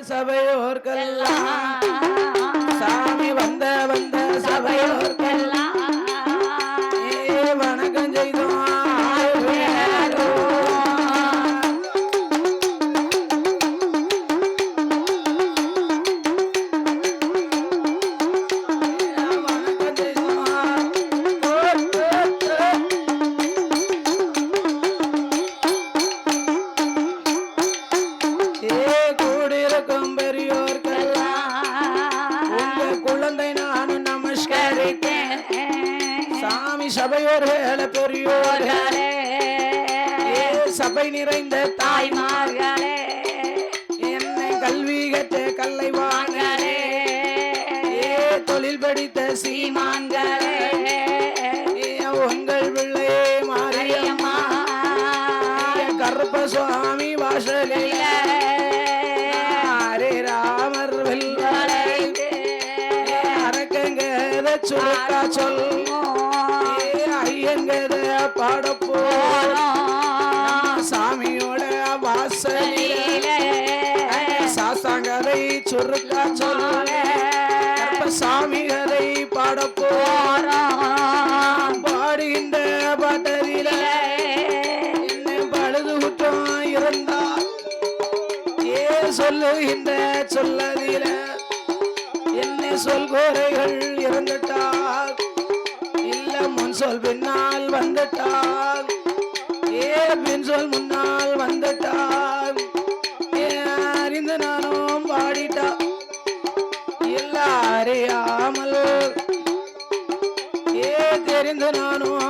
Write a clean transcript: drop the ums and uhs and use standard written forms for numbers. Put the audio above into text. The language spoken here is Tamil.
சபையோர்க்கெல்லாம் சாமி வந்த வந்த சபையோர்க்கெல்லாம் வணக்கம் செய்தோம். சபையோர்களே பெரியோர்களே சபை நிறைந்த தாய்மார்களே என்னை கல்வி கற்ற கல்லைவான்களே தொழில் படித்த சீமான்களே உங்கள் பிள்ளையே மாரியம்மா கருப்ப சுவாமி வாசலில் ஹரே ராமர் வெல்வலை அரக்கங்க சுருக்கா சொல் பாடப்போ சாமியோட வாசலில சாஸ்தாங்கரை சுருக்கா சொல்ல சாமி கதை பாடப்போ பாடுகின்ற பாட்டதில என்ன பழுது குற்றம் இருந்தா சொல்லுகின்ற சொல்லதில என்ன சொல்கோரைகள் இறந்துட்டார் முன் சொல் பின்னால் வந்துட்டான் பின் சொல் முன்னால் வந்துட்டான் அறிந்து நானும் பாடிட்டான் எல்லா அறியாமல் தெரிந்து நானும்